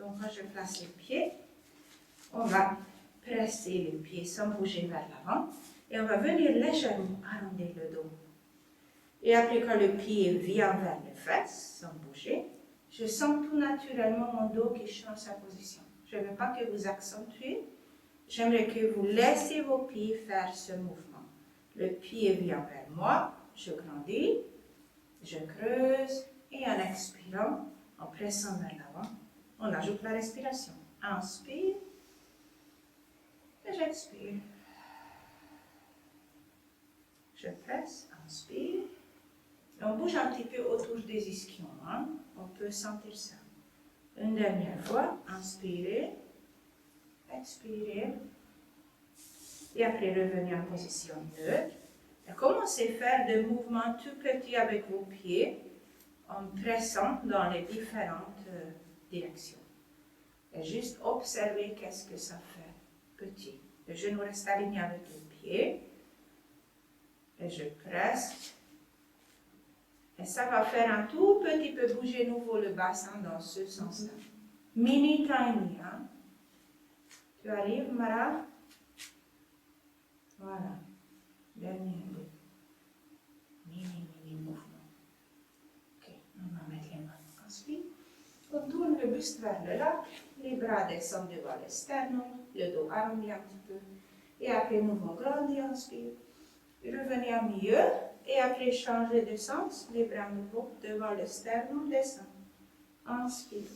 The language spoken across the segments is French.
Donc, quand je place les pieds, on va presser les pieds sans bouger vers l'avant. Et on va venir légèrement arrondir le dos. Et après, quand le pied vient vers les fesses, sans bouger, je sens tout naturellement mon dos qui change sa position. Je ne veux pas que vous accentuez. J'aimerais que vous laissiez vos pieds faire ce mouvement. Le pied vient vers moi, je grandis, je creuse, et en expirant, en pressant vers l'avant, on ajoute la respiration. Inspire, et j'expire. Je presse, inspire. On bouge un petit peu autour des ischions. Hein? On peut sentir ça. Une dernière fois, inspirez, expirez. Et après, revenez en position neutre. Et commencez à faire des mouvements tout petits avec vos pieds en pressant dans les différentes directions. Et juste observez qu'est-ce que ça fait petit. Le genou reste aligné avec les pieds. Et je presse. Et ça va faire un tout petit peu bouger nouveau le bassin dans ce sens-là. Mini tiny, hein? Tu arrives, Mara? Voilà. Dernier deux. Mini mouvement. Ok, on va mettre les mains. Ensuite, on tourne le buste vers le lac. Les bras descendent devant le sternum. Le dos arrondi un petit peu. Et après, nouveau grandi, inspire. Revenez au milieu. Et après, changer de sens. Les bras nouveaux devant le sternum, descend. Inspire.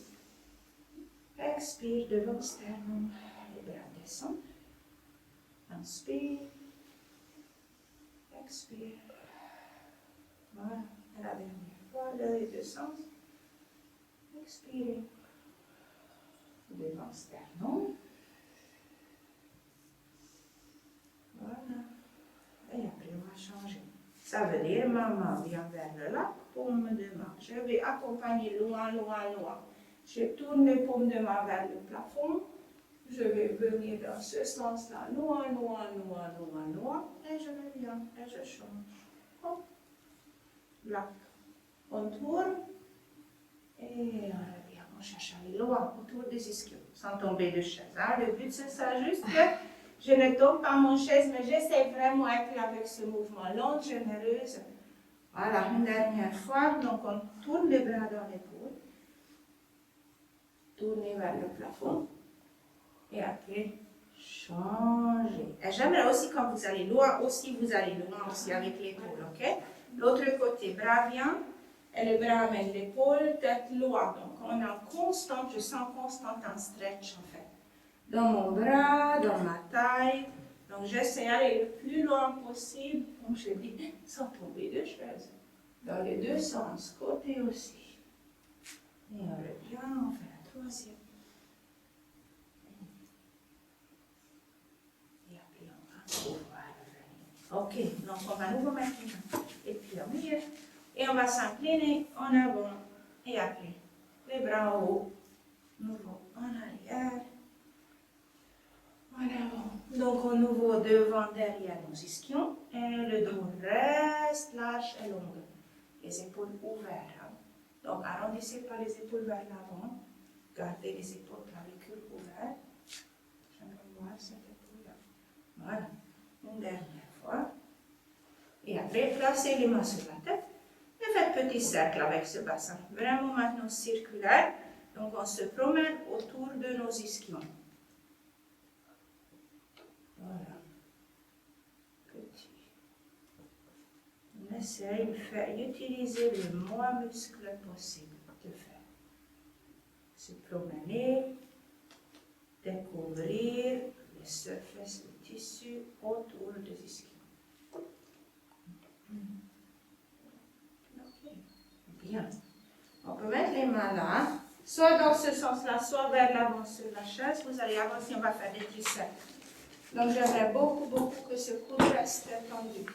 Expire devant le sternum. Les bras descendent. Inspire. Expire. Voilà. Et la dernière fois, les deux sens. Expirez. Devant le sternum. Voilà. Et après, on va changer. Ça veut dire, maman vient vers le lac, paume de main. Je vais accompagner loin, loin, loin. Je tourne les paumes de main vers le plafond. Je vais venir dans ce sens-là, loin, loin, loin, loin, loin. Et je reviens, et je change. Hop. Là. On tourne. Et on revient. On cherche à aller loin, autour des ischios, sans tomber de chaise. Hein. Le but, c'est ça, juste que je ne tombe pas mon chaise, mais j'essaie vraiment d'être avec ce mouvement lent, généreuse. Voilà, une dernière fois. Donc, on tourne les bras dans l'épaule. Tournez vers le plafond. Et après, changez. Et j'aimerais aussi, quand vous allez loin, vous allez loin aussi avec l'épaule, ok? L'autre côté, bras vient. Et le bras amène l'épaule, tête loin. Donc, on est en constante, je sens constante en stretch, en fait. Dans mon bras, dans ma taille. Donc, j'essaie d'aller le plus loin possible, comme je dis, sans tomber de chaise. Dans les deux sens, côté aussi. Et on revient, on fait la troisième. Et après, on va pouvoir revenir. Ok, donc on va nouveau mettre les mains. Et puis au milieu. Et on va s'incliner en avant. Et après, les bras en haut. Nouveau en arrière. En avant. Donc, au nouveau devant, derrière nos ischions. Et le dos reste large et long. Les épaules ouvertes. Hein. Donc, arrondissez pas les épaules vers l'avant. Gardez les épaules clavicules ouvertes. J'aimerais voir cette épaule-là. Voilà. Une dernière fois. Et après, placez les mains sur la tête. Et faites petit cercle avec ce bassin. Vraiment maintenant circulaire. Donc, on se promène autour de nos ischions. Voilà. Petit. On essaye d'utiliser le moins muscle possible de faire. Se promener, découvrir les surfaces du tissu autour des ischions. Ok. Bien. On peut mettre les mains là, soit dans ce sens-là, soit vers l'avant sur la chaise. Vous allez avancer, on va faire des petits cercles. Donc, j'aimerais beaucoup que ce coude reste tendu.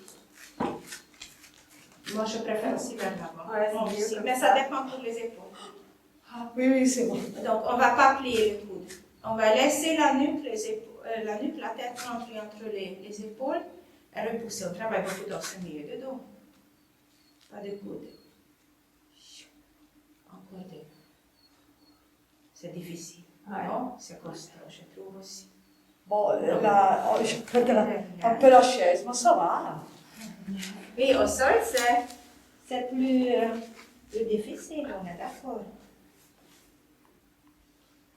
Moi, je préfère aussi vers l'avant. Ouais, mais ça dépend pour les épaules. Ah, oui, c'est bon. Donc, on ne va pas plier le coude. On va laisser la nuque, la tête entre les épaules et repousser. On travaille beaucoup dans ce milieu de dos. Pas de coude. Encore deux. C'est difficile. Ouais. Non, c'est costaud, je trouve aussi. Bon, là, je perds un peu la chaise, mais ça va. Oui, au sol, c'est plus difficile, on est d'accord.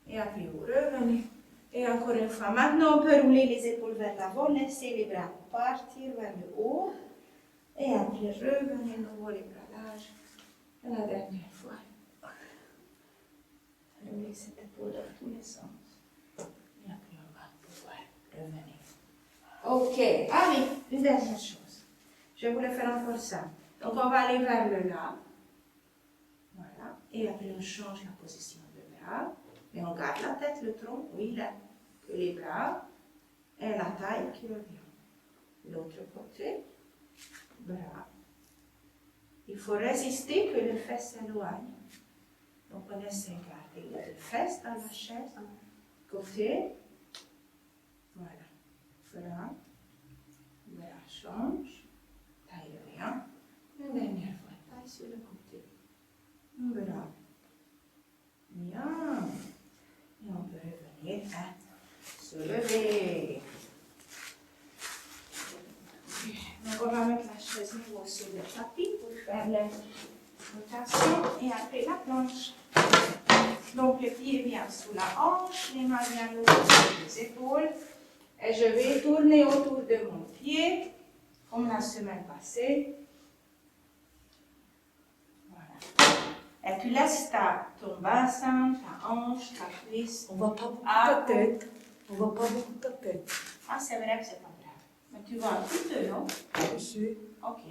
Et après, vous revenez. Et encore une fois, maintenant, on peut rouler les épaules vers l'avant, laisser les bras partir vers le haut. Et après, revenez nouveau les bras larges. Et la dernière fois. Rouler cette épaule dans tous les sens. Et après, on va pouvoir revenir. Ok, allez, une dernière chose. Je voulais faire encore ça. Donc, on va aller vers le là. Voilà. Et après, on change la position des bras. Mais on garde la tête, le tronc, oui, là. Que les bras et la taille qui revient. L'autre côté, bras. Il faut résister que le fesse s'éloigne. Donc, on essaie de garder le fesse dans la chaise. Côté. Voilà. Bras. Bras change. Taille revient. Une dernière fois, taille sur le côté. Bras. Bien. Et on peut revenir à se lever. Donc, on va mettre la chaise niveau sur le tapis pour faire la rotation et après la planche. Donc, le pied vient sous la hanche, les mains viennent sur les épaules. Et je vais tourner autour de mon pied, comme la semaine passée. Voilà. Et tu laisses ton bassin, ta hanche, ta cuisse. On ne va pas beaucoup ta tête. On ne va pas beaucoup ta tête. Ah, c'est vrai que c'est pas grave. Mais tu vas un petit peu, non? Je sais. Ok.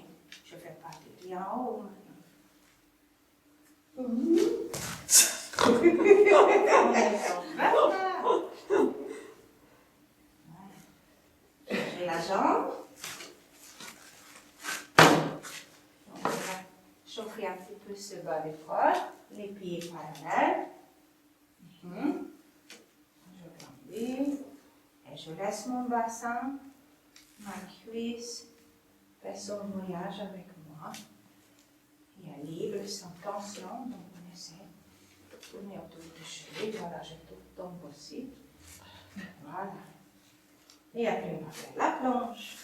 Je fais partir. Viens en haut maintenant. On est en bas. J'ai la jambe. Donc, on va chauffer un petit peu ce bas du corps. Les pieds parallèles. Je grandis. Et je laisse mon bassin, ma cuisse, faire son voyage avec moi. Il est libre, sans tension. Donc, on essaie de tourner autour du cheveu. Voilà, je tombe aussi. Voilà. Et après, on va faire la planche.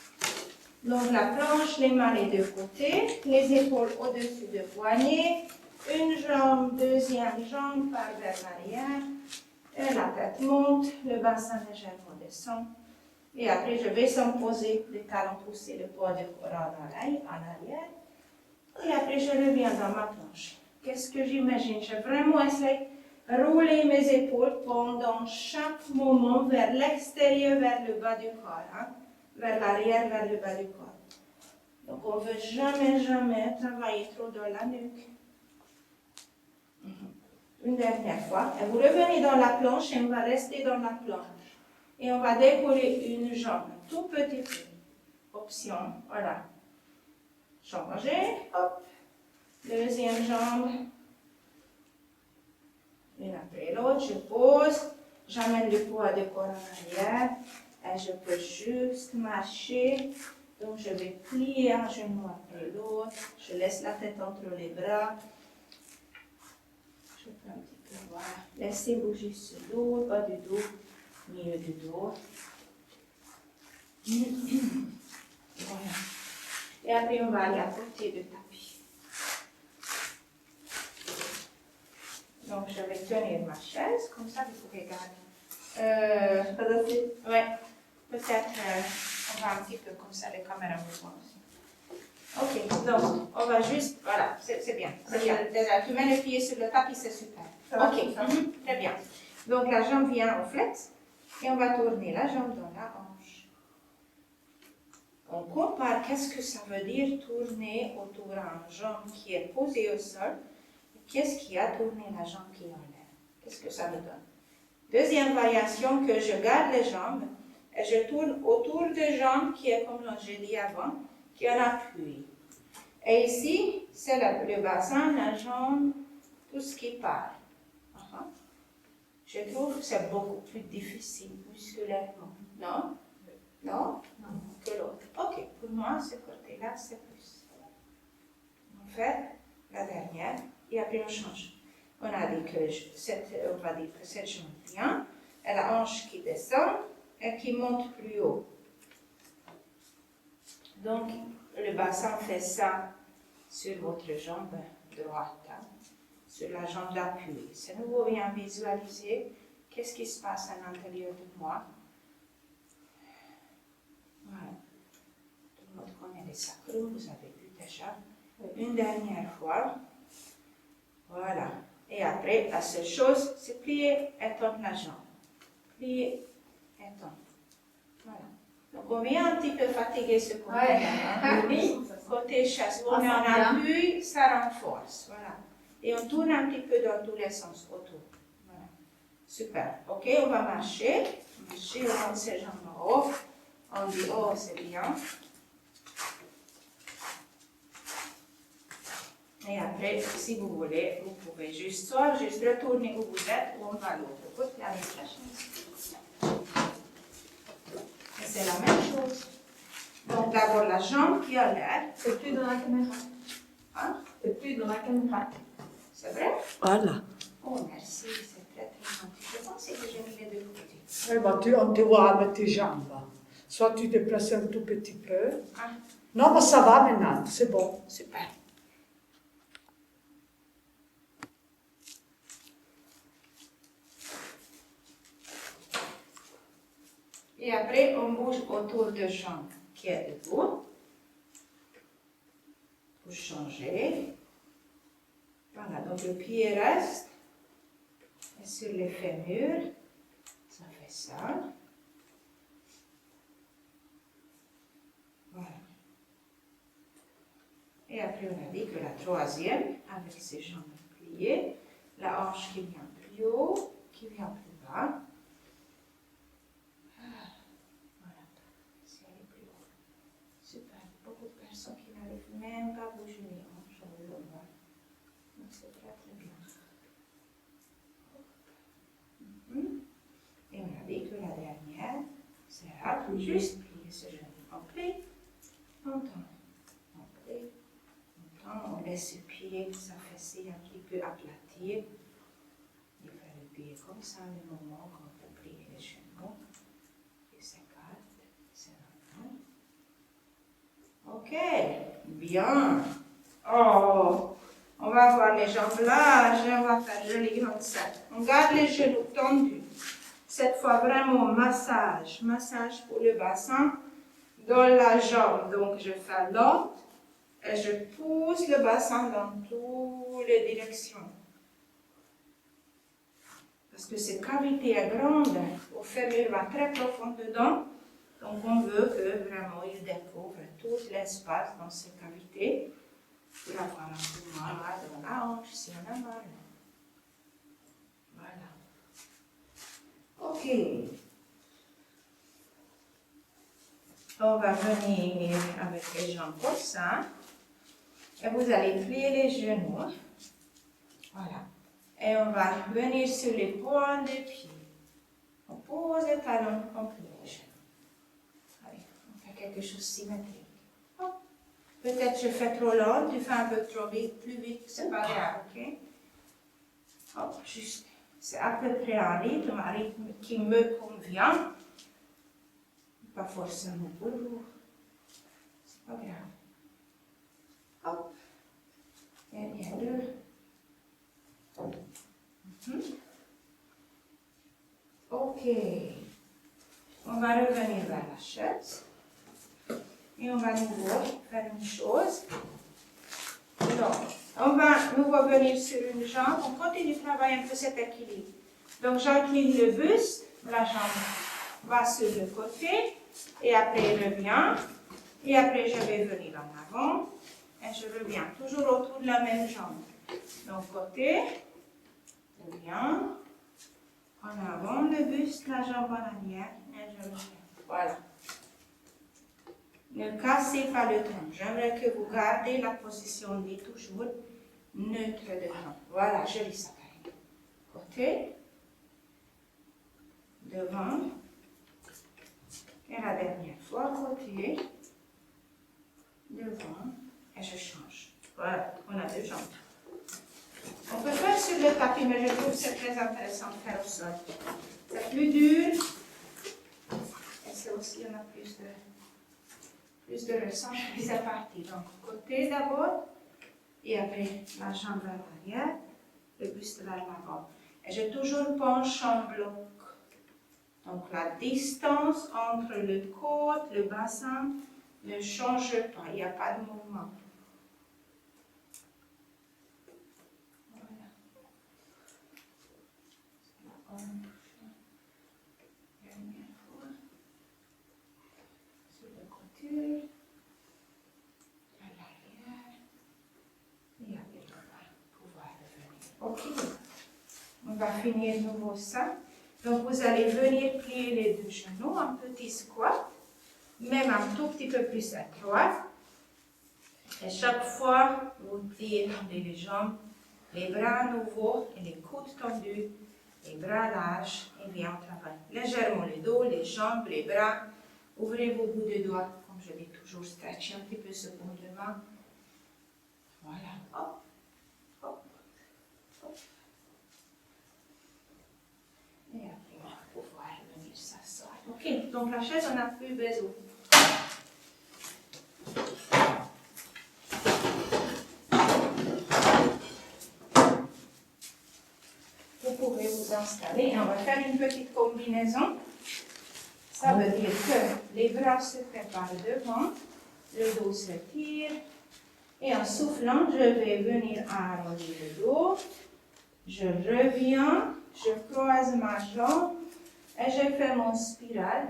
Donc, la planche, les mains les deux côtés, les épaules au-dessus de poignets, une jambe, deuxième jambe par vers l'arrière, et la tête monte, le bassin légèrement descend. Et après, je vais sans poser les talons, pousser le poids du corps en arrière. Et après, je reviens dans ma planche. Qu'est-ce que j'imagine? Je vraiment essaie de rouler mes épaules pendant chaque moment vers l'extérieur, vers le bas du corps. Hein? Vers l'arrière, vers le bas du corps. Donc, on ne veut jamais travailler trop dans la nuque. Une dernière fois. Et vous revenez dans la planche et on va rester dans la planche. Et on va décoller une jambe, tout petit peu. Option, voilà. Changer, hop. Deuxième jambe. Une après l'autre, je pose. J'amène le poids du corps en arrière. Et je peux juste marcher. Donc, je vais plier un genou après l'autre. Je laisse la tête entre les bras. Je prends un petit peu, voilà. Laissez bouger ce dos, bas du dos, milieu du dos. Voilà. Et après, on va aller à côté du tapis. Donc, je vais tenir ma chaise, comme ça, vous pouvez garder. Ouais. Peut-être, on va un petit peu comme ça, les caméras vous voient aussi. Ok, donc, on va juste, voilà, c'est bien. C'est bien. Déjà, tu mets le pied sur le tapis, c'est super. Ok, très bien. Donc, la jambe vient au flet et on va tourner la jambe dans la hanche. On compare qu'est-ce que ça veut dire tourner autour d'une jambe qui est posée au sol. Qu'est-ce qui a tourné la jambe qui est en l'air? Qu'est-ce que ça me donne? Deuxième variation, que je garde les jambes et je tourne autour des jambes qui est, comme j'ai dit avant, qui est en appui. Et ici, c'est le bassin, la jambe, tout ce qui part. Je trouve que c'est beaucoup plus difficile musculairement. Non? Non? Non. Que l'autre. Ok, pour moi, ce côté-là, c'est plus. On fait la dernière et après on change. On a dit que on va dire que cette jambe vient, et la hanche qui descend et qui monte plus haut. Donc, le bassin fait ça sur votre jambe droite, hein, sur la jambe d'appui. C'est nouveau bien visualiser qu'est-ce qui se passe à l'intérieur de moi. Voilà. Tout le monde connaît les sacrums, vous avez vu déjà. Une dernière fois. Voilà. Et après, la seule chose, c'est plier et tendre la jambe. Plier et tendre. Voilà. Donc, on vient un petit peu fatiguer ce côté. Ouais. Oui. Côté chasse. On est en appui, ça renforce. Voilà. Et on tourne un petit peu dans tous les sens autour. Voilà. Super. Ok, on va marcher. Marcher, on monte ses jambes en haut. On dit, oh, c'est bien. Et après, si vous voulez, vous pouvez juste retourner où vous êtes ou on va à l'autre côté avec la chaise. Et c'est la même chose. Donc d'abord la jambe qui a l'air. C'est plus dans la caméra. Hein? C'est plus dans la caméra. C'est vrai? Voilà. Oh, merci, c'est très très gentil. Je pensais que j'ai mis les deux côtés. Eh ben, on te voit avec tes jambes. Soit tu déplaces un tout petit peu. Ah, Non, mais ça va maintenant, c'est bon. super. Et après, on bouge autour de jambe qui est debout. Pour changer. Voilà, donc le pied reste. Et sur les fémurs, ça fait ça. Voilà. Et après, on a dit que la troisième, avec ses jambes pliées, la hanche qui vient plus haut, qui vient plus bas. Voilà, si elle est plus haut. Super, beaucoup de personnes qui n'arrivent même pas à bouger les hanches, on le voit. Donc c'est très très bien. Et on a dit que la dernière sera juste plier ce genou. On plie, on tend. On plie, on tend, on laisse le pied, sa fessée un petit peu aplatir. Il fait le pied comme ça, le moment quand vous pliez les genoux. Il s'écarte, c'est normal. Ok, bien. Oh, on va avoir les jambes larges, on va faire joli comme ça. On garde les genoux tendus. Cette fois vraiment massage, massage pour le bassin dans la jambe. Donc je fais l'autre et je pousse le bassin dans toutes les directions. Parce que cette cavité est grande, le fémur va très profond dedans. Donc on veut que vraiment il découvre tout l'espace dans cette cavité pour avoir un peu mal dans la hanche si on a mal. Voilà. Ok. On va venir avec les jambes comme ça. Et vous allez plier les genoux. Voilà. Et on va venir sur les points des pieds. On pose les talons, on plie les genoux. Allez, on fait quelque chose de symétrique. Hop. Peut-être je fais trop lent, tu fais un peu trop vite, plus vite, c'est pas grave, ok? Hop, juste. C'est à peu près un rythme qui me convient. Pas forcément pour vous. C'est pas grave. Hop. Derrière deux. Ok. On va revenir vers la chaise. Et on va nouveau faire une chose. Donc, on va nouveau venir sur une jambe. On continue de travailler un peu cet équilibre. Donc, j'incline le buste. La jambe va sur le côté. Et après, je reviens. Et après, je vais venir en avant. Et je reviens toujours autour de la même jambe. Donc, côté. Je reviens. En avant, le buste, la jambe en arrière. Et je reviens. Voilà. Ne cassez pas le tronc. J'aimerais que vous gardez la position dit toujours neutre de tronc. Voilà, joli ça. Côté. Devant. Et la dernière fois, côté. Devant. Et je change. Voilà, on a deux jambes. On peut faire sur le tapis, mais je trouve que c'est très intéressant de faire au sol. C'est plus dur. Et c'est aussi, on a plus de ressenti. C'est parti. Donc, côté d'abord. Et après, la jambe vers l'arrière. Le buste vers l'avant. Et je toujours penche en bloc. Donc, la distance entre le côte, le bassin ne change pas. Il n'y a pas de mouvement. Dernière fois. Sur le côté. À l'arrière. Et après, on va pouvoir revenir. Ok. On va finir de nouveau ça. Donc, vous allez venir plier les deux genoux, un petit squat, même un tout petit peu plus à droite. Et chaque fois, vous pliez les jambes, les bras à nouveau et les coudes tendus, les bras larges et bien on travaille légèrement le dos, les jambes, les bras. Ouvrez vos bouts de doigts, comme je dis toujours, stretchez un petit peu ce bout de main. Voilà, hop, hop, hop. Et après, on va pouvoir venir s'asseoir. Ok, donc la chaise, on n'a plus besoin. Vous pouvez vous installer et on va faire une petite combinaison. Ça veut dire que les bras se préparent devant, le dos se tire et en soufflant, je vais venir arronger le dos. Je reviens, je croise ma jambe et je fais mon spirale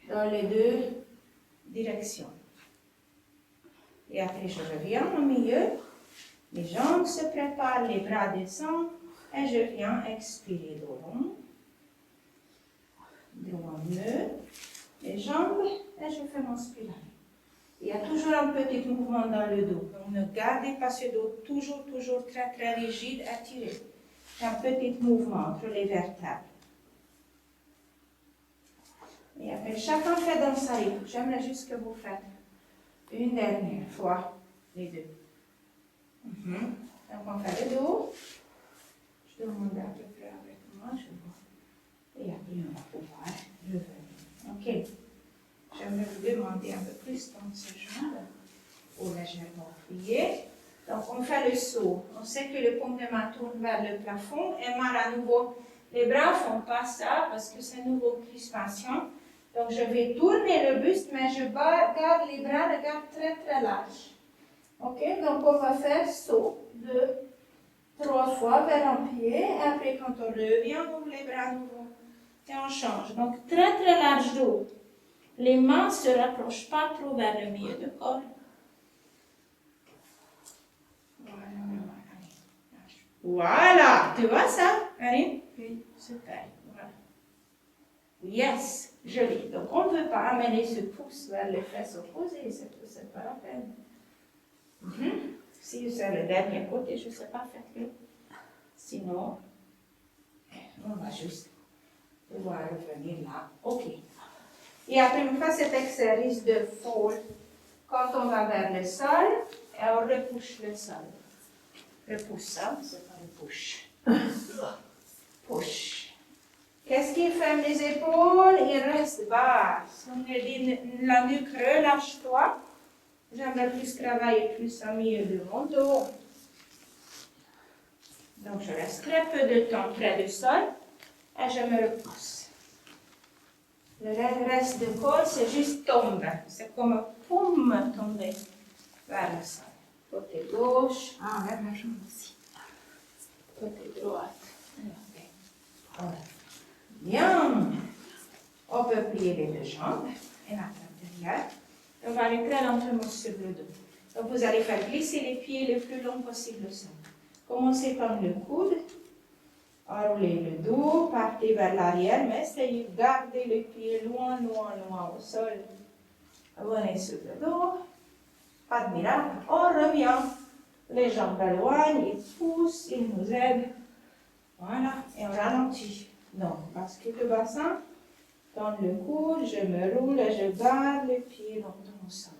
dans les deux directions. Et après, je reviens au milieu, les jambes se préparent, les bras descendent et je viens expirer droit. Droit bleu, les jambes et je fais mon spirale. Il y a toujours un petit mouvement dans le dos. Donc ne gardez pas ce dos toujours très très rigide, étiré. Un petit mouvement entre les vertèbres. Et après, chacun fait dans sa rythme. J'aimerais juste que vous faites une dernière fois les deux. Donc on fait le dos. Je demande à peu près avec moi, je vois. Et après, on va pouvoir revenir. Ok. J'aimerais vous demander un peu plus dans ce jambes ou légèrement plié. Donc, on fait le saut. On sait que le paume de main tourne vers le plafond. Et mal à nouveau, les bras ne font pas ça parce que c'est nouveau crispation. Donc, je vais tourner le buste, mais je garde les bras, les garde très très larges. Ok, donc on va faire saut 2, 3 fois vers un pied. Et après, quand on revient, on ouvre les bras à nouveau. Et on change. Donc, très très large dos. Les mains ne se rapprochent pas trop vers le milieu du corps. Voilà. Tu vois ça, Karine? Oui. Super. Voilà. Yes. Joli. Donc, on ne veut pas amener ce pouce vers les fesses opposées. C'est pas la peine. Si c'est le dernier côté, je ne sais pas, faites-le. Sinon, on va juste pouvoir revenir là. OK. Et après, on fait cet exercice de fold quand on va vers le sol et on repousse le sol. Repousse ça, c'est pas repousse. Push. Qu'est-ce qui ferme les épaules? Il reste basse. On dit la nuque, relâche-toi. J'aimerais plus travailler plus au milieu de mon dos. Donc, je reste très peu de temps près du sol et je me repousse. Le reste du corps, c'est juste tomber. C'est comme un pomme tomber vers le sol. Côté gauche. Ah, vers la jambe aussi. Côté droite. Voilà. Bien. On peut plier les deux jambes et la tête derrière. On va aller très lentement sur le dos. Donc, vous allez faire glisser les pieds le plus long possible au sol. Commencez par le coude. Enroulez le dos, partez vers l'arrière, mais essayez de garder les pieds loin au sol. Venez sur le dos. Pas de miracle. On revient. Les jambes éloignent, ils poussent, ils nous aident. Voilà. Et on ralentit. Donc, bascule le bassin. Tends le coude, je me roule et je garde les pieds longtemps au sol.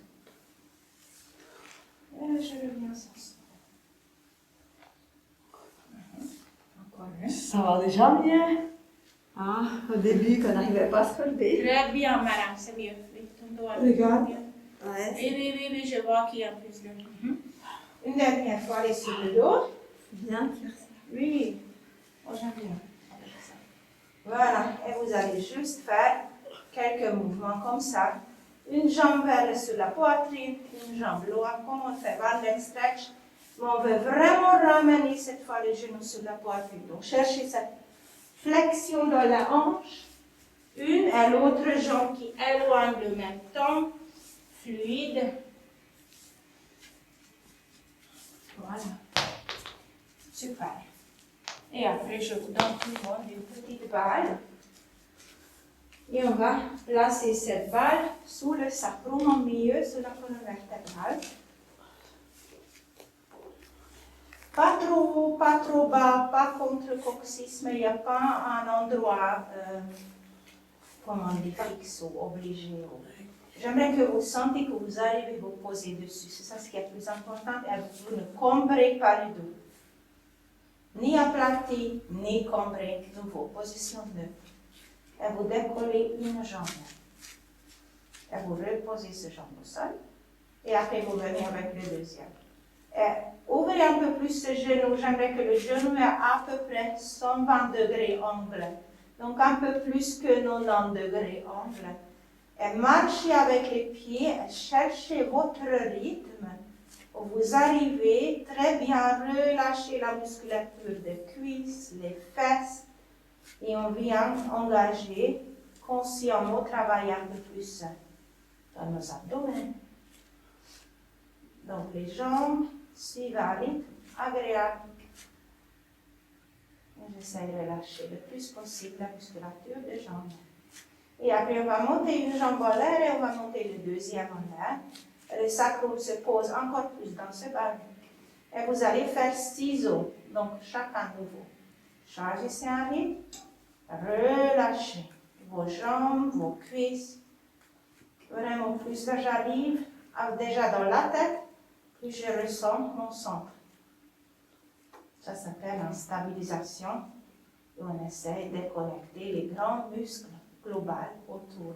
Et je reviens s'asseoir. encore. Ça va déjà mieux. Ah, au début, qu'on n'arrivait pas à se relever. Très bien, madame, c'est mieux. Oui, ton dos a Regarde. mieux. Ouais. Oui, je vois qu'il y a plus de... Une dernière fois, allez sur le dos. Bien, merci. Oui. Oh, j'aime bien. Voilà, et vous allez juste faire quelques mouvements comme ça. Une jambe sur la poitrine, une jambe loin, comme on fait Wandel stretch. Mais on veut vraiment ramener cette fois les genoux sur la poitrine. Donc, cherchez cette flexion dans la hanche. Une et l'autre jambe qui éloigne le même temps. Fluide. Voilà. Super. Et après, je vous donne tout le monde une petite balle. Et on va placer cette balle sous le sacrum au milieu, sur la colonne vertébrale. Pas trop haut, pas trop bas, pas contre le coccyx, mais il n'y a pas un endroit, comment on dit, fixe ou obligé. J'aimerais que vous sentez que vous arrivez à vous poser dessus. C'est ça ce qui est le plus important. Et vous ne cambrez pas le dos. Ni aplati, ni cambré. Nouveau, position 2. Et vous décollez une jambe. Et vous reposez ce jambe au sol. Et après, vous venez avec le deuxième. Et ouvrez un peu plus ce genou. J'aimerais que le genou est à peu près 120 degrés angle. Donc un peu plus que 90 degrés angle. Et marchez avec les pieds et cherchez votre rythme. Vous arrivez très bien à relâcher la musculature des cuisses, les fesses. Et on vient engager consciemment, travailler un peu plus dans nos abdomens. Donc les jambes suivent un rythme agréable. J'essaie de relâcher le plus possible la musculature des jambes. Et après, on va monter une jambe en l'air et on va monter le deuxième en l'air. Le sacrum se pose encore plus dans ce ballon. Et vous allez faire ciseaux, donc chacun nouveau. Choisissez un rythme, relâchez vos jambes, vos cuisses. Vraiment, plus j'arrive déjà dans la tête, plus je ressens mon centre. Ça s'appelle une stabilisation. Et on essaie de connecter les grands muscles globaux autour.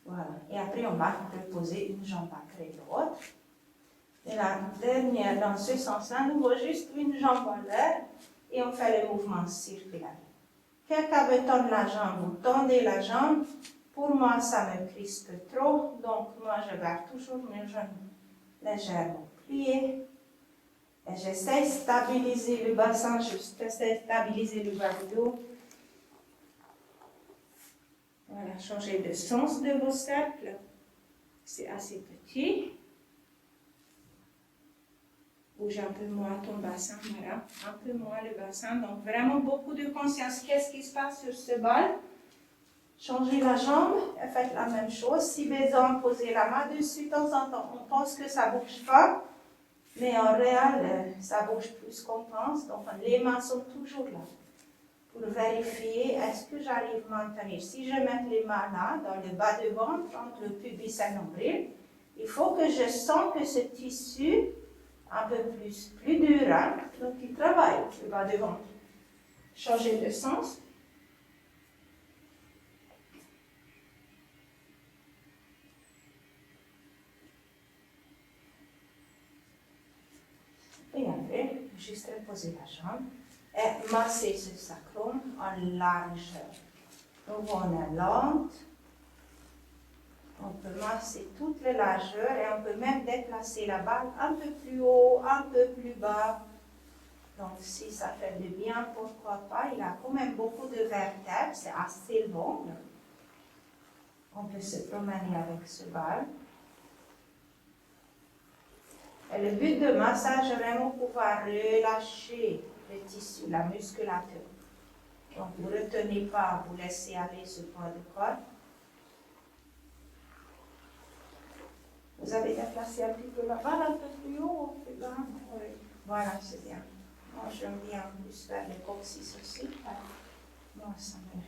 Voilà. Et après, on va reposer une jambe après l'autre. Et la dernière, dans ce sens-là, nous voyons juste une jambe en l'air et on fait le mouvement circulaire. Quelqu'un veut tendre la jambe, vous tendez la jambe. Pour moi, ça me crispe trop, donc moi, je garde toujours mes genoux légèrement pliés. Et j'essaie de stabiliser le bassin, j'essaie de stabiliser le bas du dos. Voilà, changez de sens de vos cercles. C'est assez petit. Bouge un peu moins ton bassin, voilà. Un peu moins le bassin. Donc, vraiment beaucoup de conscience. Qu'est-ce qui se passe sur ce bal? Changez la jambe et faites la même chose. Si besoin, posez la main dessus. De temps en temps, on pense que ça ne bouge pas. Mais en réel, ça bouge plus qu'on pense. Donc, les mains sont toujours là. Pour vérifier, est-ce que j'arrive à maintenir? Si je mets les mains là, dans le bas de ventre, entre le pubis et le nombril, il faut que je sente que ce tissu, un peu plus dur, hein, donc il travaille, le bas de ventre. Changer de sens. Et après, juste reposer la jambe et masser ce sacrum en largeur. Donc on est lente. On peut masser toutes les largeurs et on peut même déplacer la balle un peu plus haut, un peu plus bas. Donc si ça fait du bien, pourquoi pas. Il a quand même beaucoup de vertèbres, c'est assez long. On peut se promener avec ce bal. Et le but de massage est vraiment pouvoir relâcher le tissu, la musculature. Donc vous ne retenez pas, vous laissez aller ce poids de corps. Vous avez déplacé un petit peu la balle un peu plus haut, plus bas. Oui. Voilà, c'est bien. Moi, j'aime bien plus faire le coccyx aussi. Moi, ça me...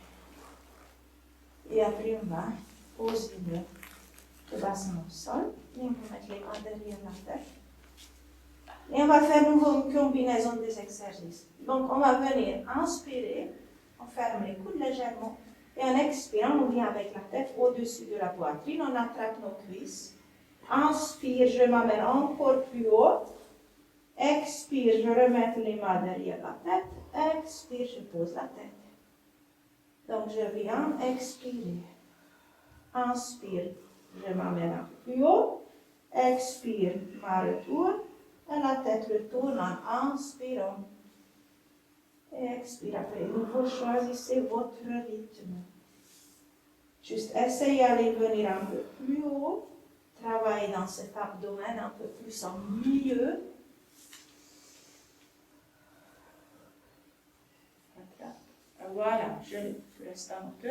Et après, on va poser le bassin au sol. Et on va mettre les mains derrière la tête. Et on va faire nouveau une combinaison des exercices. Donc, on va venir inspirer, on ferme les coudes légèrement, et en expirant, on vient avec la tête au-dessus de la poitrine, on attrape nos cuisses. Inspire, je m'amène encore plus haut. Expire, je remets les mains derrière la tête. Expire, je pose la tête. Donc, je viens expirer. Inspire, je m'amène un peu plus haut. Expire, ma retourne. Et la tête retourne en inspirant. Et expire après. Vous choisissez votre rythme. Juste essayez d'aller venir un peu plus haut. Travaillez dans cet abdomen un peu plus en milieu. Voilà, je reste un peu.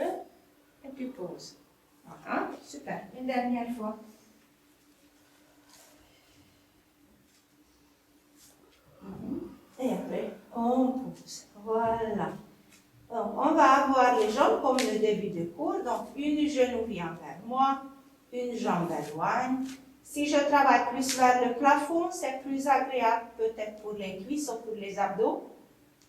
Et puis pause. Voilà, super. Une dernière fois. Et après, on pousse. Voilà. Donc, on va avoir les jambes comme le début du cours. Donc, une genou vient vers moi, une jambe éloigne. Si je travaille plus vers le plafond, c'est plus agréable peut-être pour les cuisses ou pour les abdos.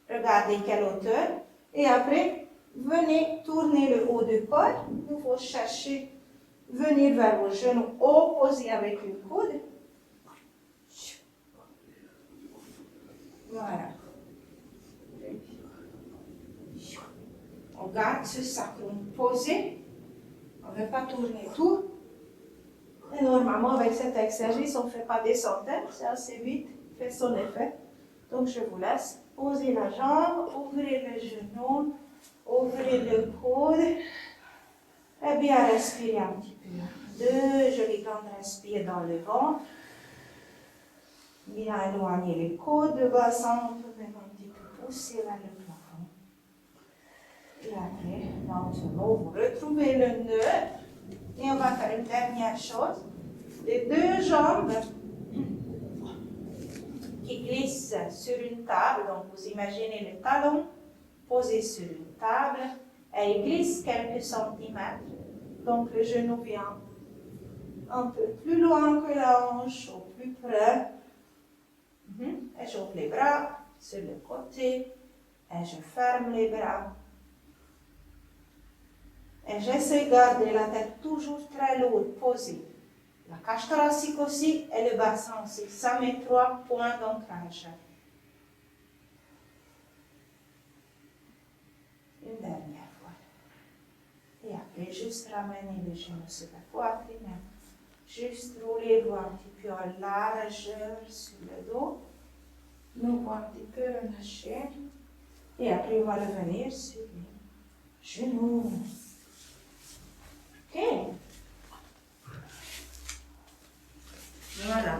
Regardez quelle hauteur. Et après, venez tourner le haut du corps. Il faut chercher, venir vers vos genoux opposés avec une coude. Voilà. On garde ce sacrum posé. On ne veut pas tourner tout. Et normalement, avec cet exercice, on ne fait pas des centaines. C'est assez vite, fait son effet. Donc, je vous laisse poser la jambe, ouvrir le genou, ouvrir le coude. Et bien respirer un petit peu. 2 jolies grandes respires dans le ventre. Bien éloigner les coudes, le bassin, on peut même un petit peu pousser vers le plafond. Et après, lentement, vous retrouvez le nœud. Et on va faire une dernière chose. Les 2 jambes qui glissent sur une table. Donc, vous imaginez les talons posés sur une table. Et ils glissent quelques centimètres. Donc, le genou vient un peu plus loin que la hanche, au plus près. Et j'ouvre les bras sur le côté. Et je ferme les bras. Et j'essaie de garder la tête toujours très lourde, posée. La cage thoracique aussi et le bassin aussi. Ça met 3 points d'ancrage. Une dernière fois. Et après, juste ramener les genoux sur la poitrine. Juste rouler-vous un petit peu en largeur sur le dos. Nous un petit peu relâcher. Et après, on va revenir sur les genoux. Ok. Voilà.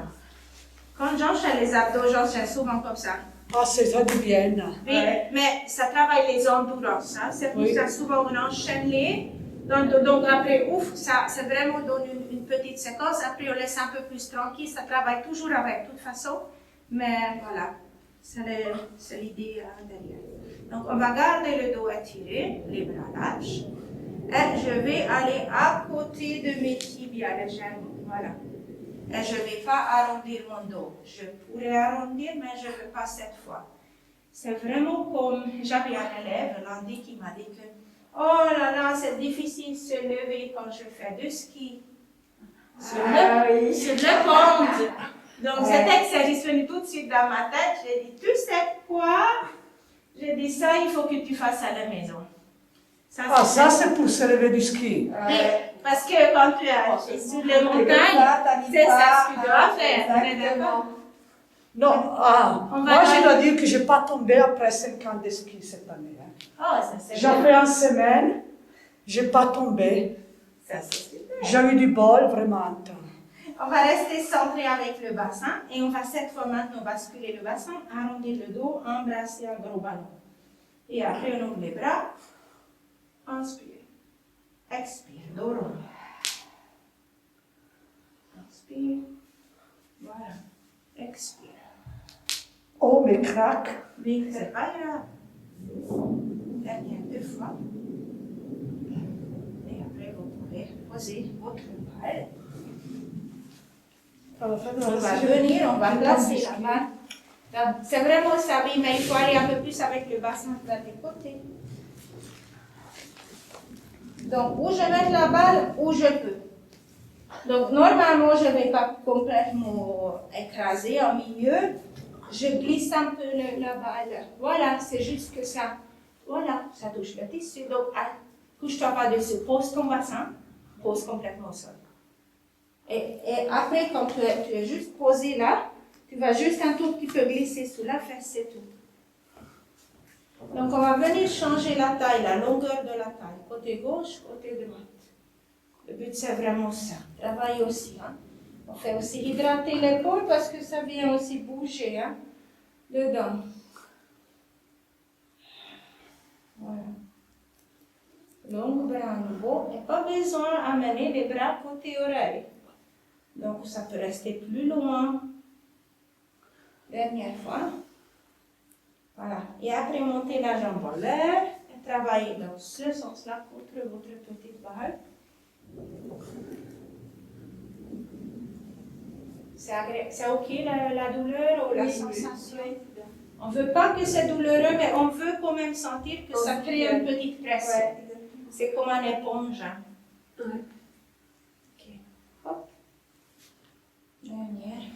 Quand j'enchaîne les abdos, j'enchaîne souvent comme ça. Ah, c'est ça du bien. Oui, mais ça travaille les endurances. Hein. C'est pour ça souvent on enchaîne les. Donc après, ouf, ça vraiment donne une petite séquence. Après, on laisse un peu plus tranquille. Ça travaille toujours avec, de toute façon. Mais voilà, c'est l'idée derrière. Donc, on va garder le dos étiré, les bras lâches. Et je vais aller à côté de mes tibias légèrement. Voilà. Et je ne vais pas arrondir mon dos. Je pourrais arrondir, mais je ne veux pas cette fois. C'est vraiment comme j'avais un élève lundi qui m'a dit que oh là là, c'est difficile de se lever quand je fais du ski. Sur le pont. Donc cet exercice est venu tout de suite dans ma tête. J'ai dit, tu sais quoi? J'ai dit ça, il faut que tu fasses à la maison. Ça c'est pour se lever du ski. Oui, parce que quand tu es sur les montagnes, c'est ça que tu dois faire. D'accord? Non, moi je dois dire que je n'ai pas tombé après 5 ans de ski cette année. Oh, ça c'est J'ai fait une semaine, je n'ai pas tombé. Ça c'est super. J'ai eu du bol, vraiment. On va rester centré avec le bassin et on va cette fois maintenant basculer le bassin, arrondir le dos, embrasser un gros ballon. Et après on ouvre les bras, inspire, expire, dos rond. Inspire, voilà, expire. Oh, mes craques. Oui, c'est pas grave. Dernière 2 fois. Et après vous pouvez poser votre balle. À la fin de On va la venir, on va placer la balle. Donc, c'est vraiment ça, oui, mais il faut aller un peu plus avec le bassin vers les côtés. Donc, où je mets la balle, où je peux. Donc, normalement, je ne vais pas complètement écraser en milieu. Je glisse un peu la balle. Voilà, c'est juste que ça. Voilà, ça touche le tissu. Donc, couche-toi pas dessus. Pose ton bassin. Pose complètement au sol. Et après, quand tu es juste posé là, tu vas juste un tout petit peu glisser sous la fesse, c'est tout. Donc, on va venir changer la taille, la longueur de la taille. Côté gauche, côté droite. Le but, c'est vraiment ça. Travailler aussi. Hein. On fait aussi hydrater l'épaule parce que ça vient aussi bouger hein, dedans. Voilà. Longue bras à nouveau. Et pas besoin d'amener les bras côté oreille. Donc, ça peut rester plus loin. Dernière fois. Voilà. Et après, monter la jambe en l'air et travailler dans ce sens-là contre votre petite balle. C'est OK la douleur ou la sensation? On ne veut pas que c'est douloureux, mais on veut quand même sentir que ça crée une petite pression. Ouais. C'est comme un éponge. Hein. Ouais. OK. Hop. Dernière.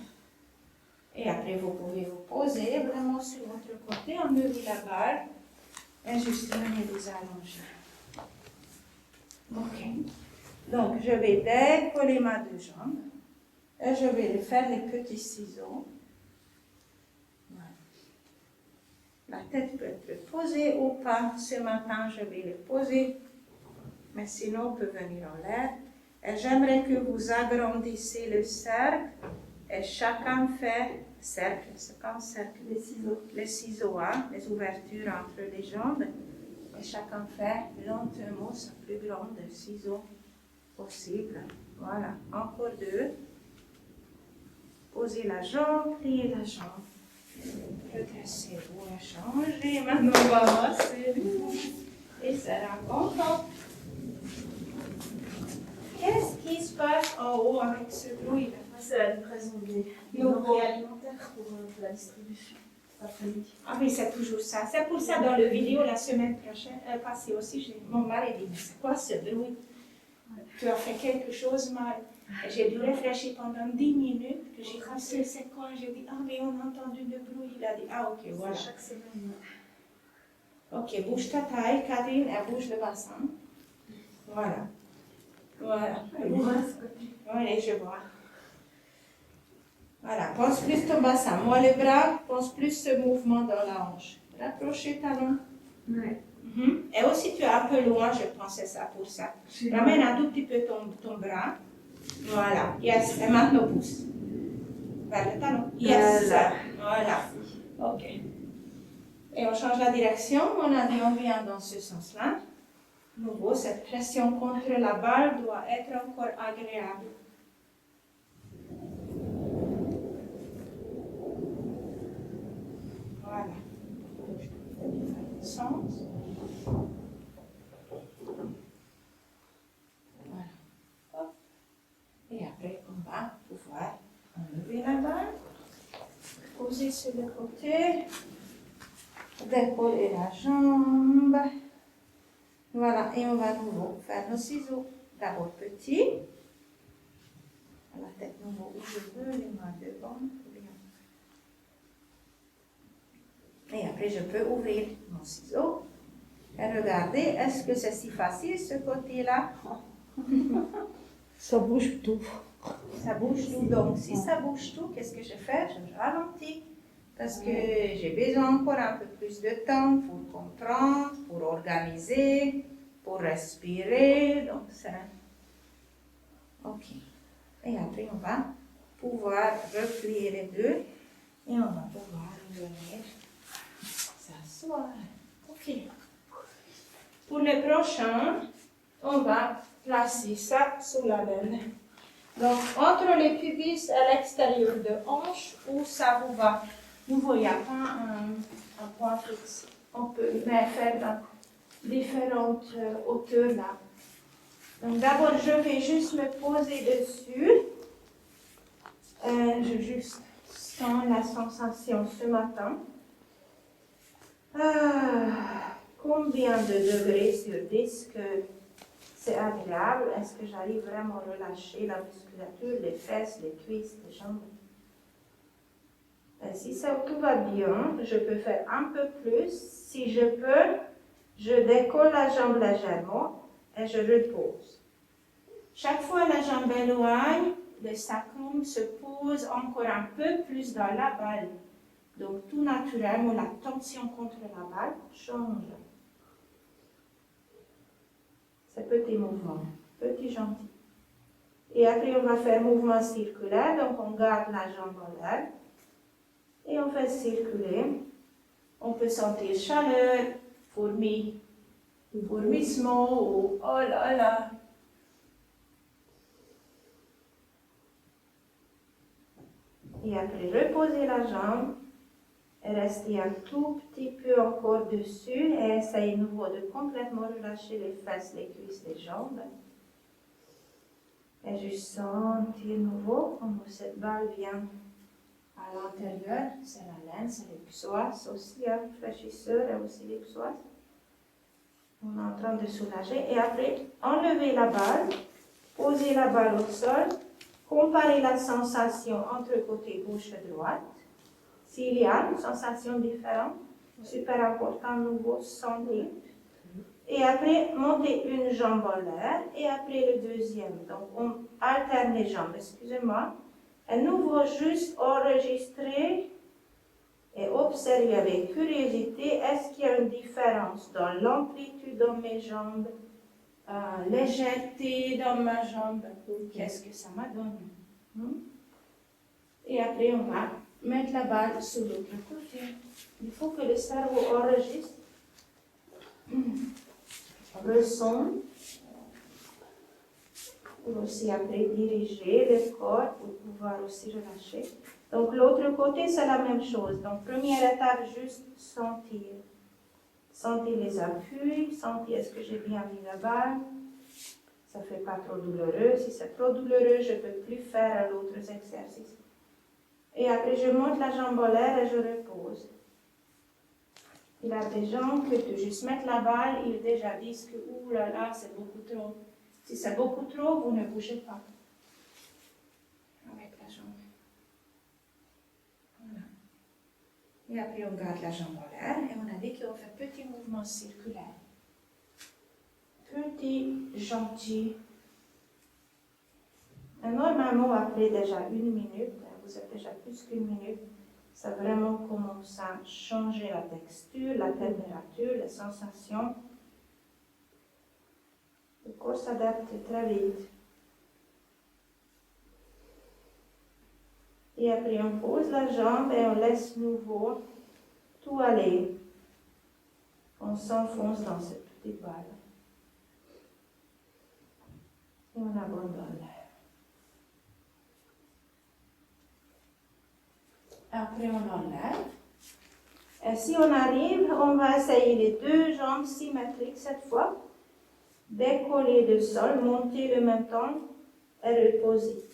Et après, vous pouvez vous poser vraiment sur votre côté, enlever la balle et juste venir les allonger. OK. Donc, je vais décoller ma deux jambes et je vais faire les petits ciseaux. Voilà. La tête peut être posée ou pas. Ce matin, je vais les poser, mais sinon, on peut venir en l'air. Et j'aimerais que vous agrandissez le cercle et chacun fait cercle. C'est pas un cercle. Les ciseaux. Les ciseaux, hein, les ouvertures entre les jambes. Et chacun fait lentement sa plus grande ciseau possible. Voilà, encore deux. Posez la jambe, pliez la jambe. Redressez-vous et changez. Maintenant, on va avancer. Et ça rencontre. Qu'est-ce qui se passe en haut avec ce bruit-là? C'est la livraison des denrées alimentaires pour la distribution cet après-midi. Ah oui, c'est toujours ça. C'est pour ça dans le vidéo la semaine prochaine, passée aussi, mon mari dit, mais c'est quoi ce bruit? Tu as fait quelque chose mal. Et j'ai dû réfléchir pendant 10 minutes, que j'ai dit, c'est quoi? J'ai dit, ah mais on a entendu le bruit. Il a dit, ah ok, voilà. Chaque semaine. Ok, bouge ta taille, Karine, et bouge le bassin. Voilà. Voilà. Elle voit ce côté. Oui, je vois. Voilà, pense plus ton bassin. Moi, les bras, pense plus ce mouvement dans la hanche. Rapprochez talon. Ouais. Et aussi, tu es un peu loin, je pensais ça pour ça. Ramène un tout petit peu ton bras. Voilà. Yes. Et maintenant, pousse. Vers le talon. Yes. Voilà. OK. Et on change la direction. On a dit on vient dans ce sens-là. Nouveau, cette pression contre la balle doit être encore agréable. Voilà. Sens. Voilà. Hop. Et après, on va pouvoir enlever la balle, poser sur le côté, décoller la jambe. Voilà, et on va à nouveau faire nos ciseaux. D'abord petit. La tête nouveau où je veux, les mains devant. Et après, je peux ouvrir mon ciseau et regarder, est-ce que c'est si facile ce côté-là? Ça bouge tout. Ça bouge tout. Donc, si ça bouge tout, qu'est-ce que je fais? Je ralentis. Parce que j'ai besoin encore un peu plus de temps pour comprendre, pour organiser, pour respirer. Donc, c'est... OK. Et après, on va pouvoir replier les deux et on va pouvoir revenir s'asseoir. OK. Pour le prochain, on va placer ça sous la laine. Donc, entre les pubis à l'extérieur de hanche, où ça vous va. Nouveau, il n'y a pas un point fixe. On peut les faire dans différentes hauteurs là. Donc, d'abord, je vais juste me poser dessus. Je juste sens la sensation ce matin. Combien de degrés sur 10 que c'est agréable? Est-ce que j'arrive vraiment à relâcher la musculature, les fesses, les cuisses, les jambes? Et si ça tout va bien, je peux faire un peu plus. Si je peux, je décolle la jambe légèrement et je repose. Chaque fois la jambe éloigne, le sacrum se pose encore un peu plus dans la balle. Donc tout naturellement, la tension contre la balle change. C'est petit mouvement, petit gentil. Et après, on va faire mouvement circulaire. Donc on garde la jambe en l'air et on fait circuler. On peut sentir chaleur, fourmissement ou oh là là. Et après, reposer la jambe et rester un tout petit peu encore dessus et essayer de nouveau de complètement relâcher les fesses, les cuisses, les jambes. Et juste sentir nouveau comment cette balle vient à l'intérieur. C'est la laine, c'est les psoas aussi, fraîchisseur et aussi les psoas. On est en train de soulager. Et après, enlever la balle, poser la balle au sol, comparer la sensation entre côté gauche et droite. S'il y a une sensation différente, super important, nouveau, sentir. Et après, monter une jambe en l'air et après le deuxième. Donc, on alterne les jambes, excusez-moi. À nouveau, juste enregistrer et observer avec curiosité, est-ce qu'il y a une différence dans l'amplitude de mes jambes, légèreté dans ma jambe, qu'est-ce que ça m'a donné? Et après, on va mettre la balle sur l'autre côté. Il faut que le cerveau enregistre le son pour aussi après diriger le corps pour pouvoir aussi relâcher. Donc l'autre côté, c'est la même chose. Donc première étape, juste sentir. Sentir les appuis, sentir est-ce que j'ai bien mis la balle. Ça ne fait pas trop douloureux. Si c'est trop douloureux, je ne peux plus faire l'autre exercice. Et après, je monte la jambe en l'air et je repose. Il y a des gens que tu juste mettre la balle, ils déjà disent que ouh là là, c'est beaucoup trop. Si c'est beaucoup trop, vous ne bougez pas. Avec la jambe. Voilà. Et après, on garde la jambe en l'air et on a dit qu'on fait petit mouvement circulaire. Petit, gentil. Et normalement, après déjà 1 minute, vous êtes déjà plus qu'1 minute, ça vraiment commence à changer la texture, la température, les sensations. Le corps s'adapte très vite. Et après, on pose la jambe et on laisse nouveau tout aller. On s'enfonce dans cette petite balle. Et on abandonne. Après, on enlève. Et si on arrive, on va essayer les 2 jambes symétriques cette fois. Décoller du sol, monter le même temps et reposer.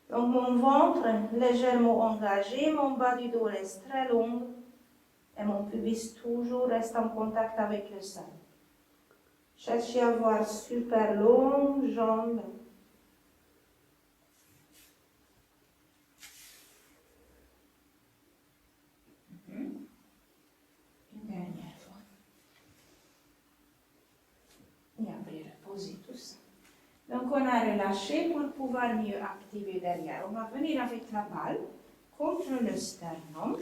Donc mon ventre légèrement engagé, mon bas du dos reste très long et mon pubis toujours reste en contact avec le sol. Cherchez à avoir super longues jambes. Une dernière fois. Et après, reposer tout ça. Donc, on a relâché pour pouvoir mieux activer derrière. On va venir avec la balle contre le sternum,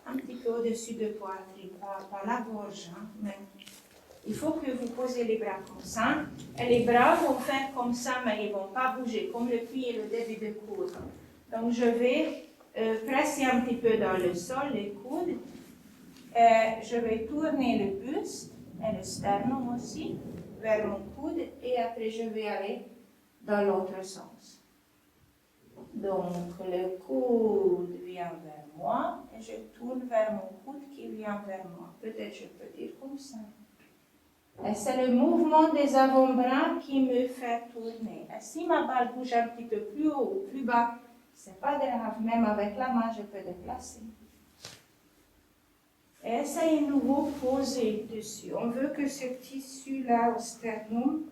un petit peu au-dessus de poitrine, pas la gorge, hein, mais il faut que vous posez les bras comme ça. Et les bras vont faire comme ça, mais ils ne vont pas bouger, comme le pied et le début de coude. Donc, je vais presser un petit peu dans le sol, les coudes. Et je vais tourner le buste et le sternum aussi vers mon coude et après je vais aller dans l'autre sens. Donc le coude vient vers moi et je tourne vers mon coude qui vient vers moi. Peut-être je peux dire comme ça. Et c'est le mouvement des avant-bras qui me fait tourner. Et si ma balle bouge un petit peu plus haut ou plus bas, C'est pas grave, même avec la main, je peux déplacer. Essayez de nouveau poser dessus. On veut que ce tissu-là au sternum